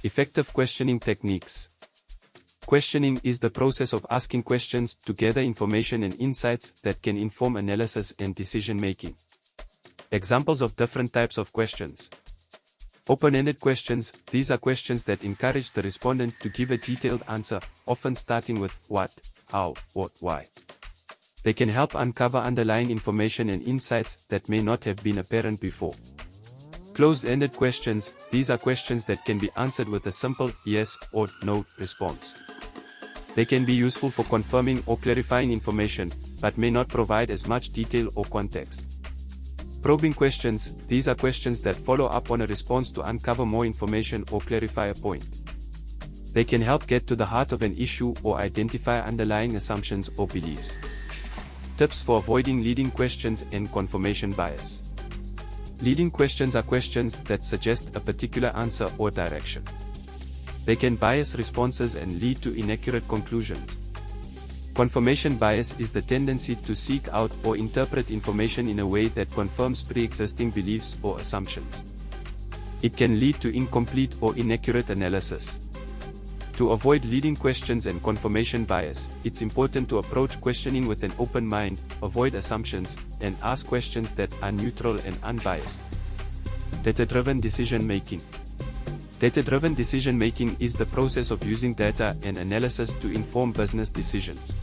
Effective questioning techniques. Questioning is the process of asking questions to gather information and insights that can inform analysis and decision-making. Examples of different types of questions. Open-ended questions. These are questions that encourage the respondent to give a detailed answer, often starting with what, how, or why. They can help uncover underlying information and insights that may not have been apparent before. Closed-ended questions. These are questions that can be answered with a simple yes or no response. They can be useful for confirming or clarifying information, but may not provide as much detail or context. Probing questions. These are questions that follow up on a response to uncover more information or clarify a point. They can help get to the heart of an issue or identify underlying assumptions or beliefs. Tips for avoiding leading questions and confirmation bias. Leading questions are questions that suggest a particular answer or direction. They can bias responses and lead to inaccurate conclusions. Confirmation bias is the tendency to seek out or interpret information in a way that confirms pre-existing beliefs or assumptions. It can lead to incomplete or inaccurate analysis. To avoid leading questions and confirmation bias, it's important to approach questioning with an open mind, avoid assumptions, and ask questions that are neutral and unbiased. Data-driven decision-making. Data-driven decision-making is the process of using data and analysis to inform business decisions.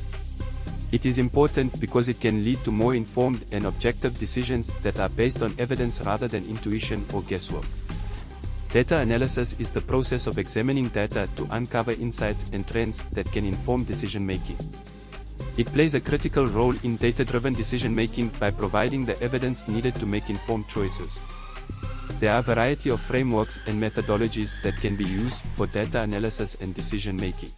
It is important because it can lead to more informed and objective decisions that are based on evidence rather than intuition or guesswork. Data analysis is the process of examining data to uncover insights and trends that can inform decision-making. It plays a critical role in data-driven decision-making by providing the evidence needed to make informed choices. There are a variety of frameworks and methodologies that can be used for data analysis and decision-making.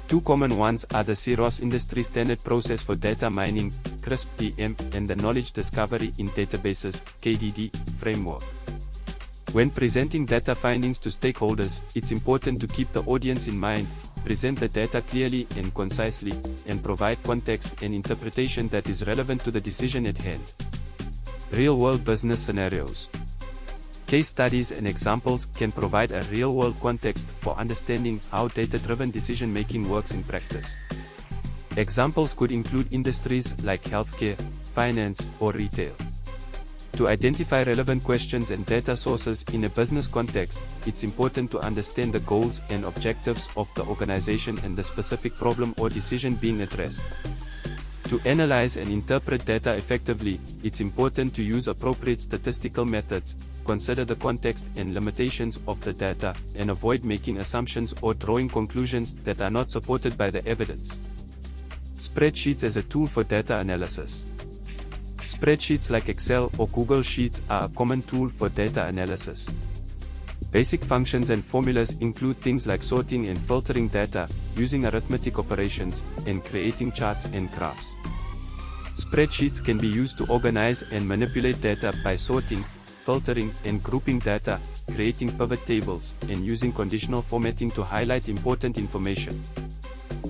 Two common ones are the CROS Industry Standard Process for Data Mining, CRISP-DM, and the Knowledge Discovery in Databases, KDD, framework. When presenting data findings to stakeholders, it's important to keep the audience in mind, present the data clearly and concisely, and provide context and interpretation that is relevant to the decision at hand. Real-world business scenarios. Case studies and examples can provide a real-world context for understanding how data-driven decision-making works in practice. Examples could include industries like healthcare, finance, or retail. To identify relevant questions and data sources in a business context, it's important to understand the goals and objectives of the organization and the specific problem or decision being addressed. To analyze and interpret data effectively, it's important to use appropriate statistical methods, consider the context and limitations of the data, and avoid making assumptions or drawing conclusions that are not supported by the evidence. Spreadsheets as a tool for data analysis. Spreadsheets like Excel or Google Sheets are a common tool for data analysis. Basic functions and formulas include things like sorting and filtering data, using arithmetic operations, and creating charts and graphs. Spreadsheets can be used to organize and manipulate data by sorting, filtering, and grouping data, creating pivot tables, and using conditional formatting to highlight important information.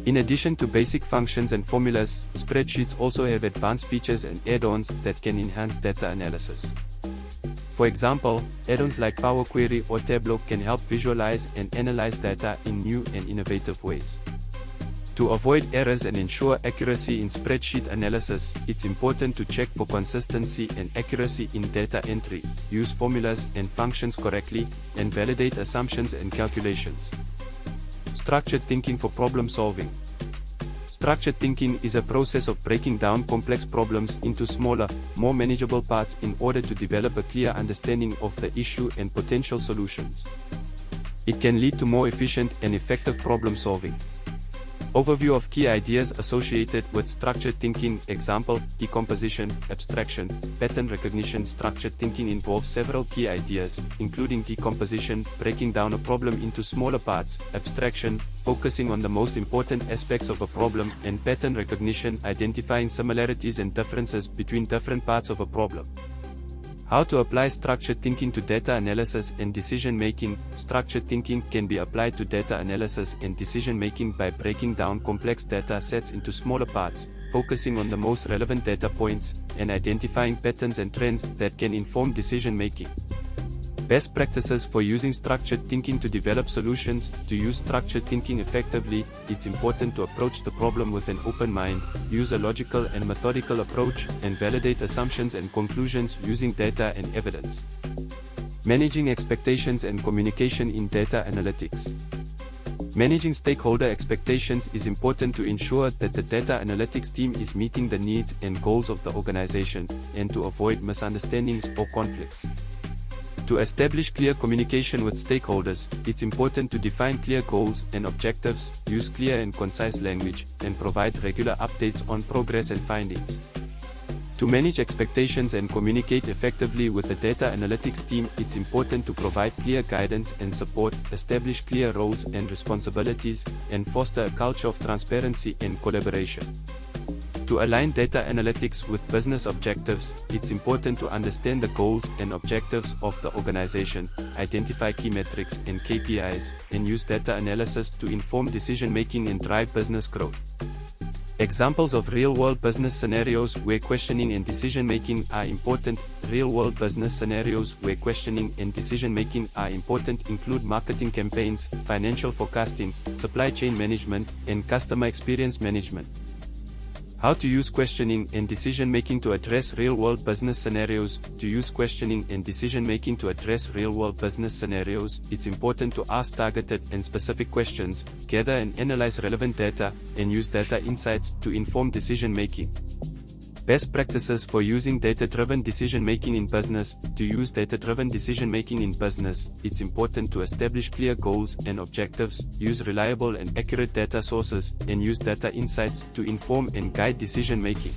In addition to basic functions and formulas, spreadsheets also have advanced features and add-ons that can enhance data analysis. For example, add-ons like Power Query or Tableau can help visualize and analyze data in new and innovative ways. To avoid errors and ensure accuracy in spreadsheet analysis, it's important to check for consistency and accuracy in data entry, use formulas and functions correctly, and validate assumptions and calculations. Structured thinking for problem solving. Structured thinking is a process of breaking down complex problems into smaller, more manageable parts in order to develop a clear understanding of the issue and potential solutions. It can lead to more efficient and effective problem solving. Overview of key ideas associated with structured thinking. Example: decomposition, abstraction, pattern recognition. Structured thinking involves several key ideas, including decomposition, breaking down a problem into smaller parts, abstraction, focusing on the most important aspects of a problem, and pattern recognition, identifying similarities and differences between different parts of a problem. How to apply structured thinking to data analysis and decision-making. Structured thinking can be applied to data analysis and decision-making by breaking down complex data sets into smaller parts, focusing on the most relevant data points, and identifying patterns and trends that can inform decision-making. Best practices for using structured thinking to develop solutions. To use structured thinking effectively, it's important to approach the problem with an open mind, use a logical and methodical approach, and validate assumptions and conclusions using data and evidence. Managing expectations and communication in data analytics. Managing stakeholder expectations is important to ensure that the data analytics team is meeting the needs and goals of the organization, and to avoid misunderstandings or conflicts. To establish clear communication with stakeholders, it's important to define clear goals and objectives, use clear and concise language, and provide regular updates on progress and findings. To manage expectations and communicate effectively with the data analytics team, it's important to provide clear guidance and support, establish clear roles and responsibilities, and foster a culture of transparency and collaboration. To align data analytics with business objectives, it's important to understand the goals and objectives of the organization, identify key metrics and KPIs, and use data analysis to inform decision-making and drive business growth. Examples of real-world business scenarios where questioning and decision-making are important. Real-world business scenarios where questioning and decision-making are important include marketing campaigns, financial forecasting, supply chain management, and customer experience management. How to use questioning and decision-making to address real-world business scenarios. To use questioning and decision-making to address real-world business scenarios, it's important to ask targeted and specific questions, gather and analyze relevant data, and use data insights to inform decision-making. Best practices for using data-driven decision-making in business. To use data-driven decision-making in business, it's important to establish clear goals and objectives, use reliable and accurate data sources, and use data insights to inform and guide decision-making.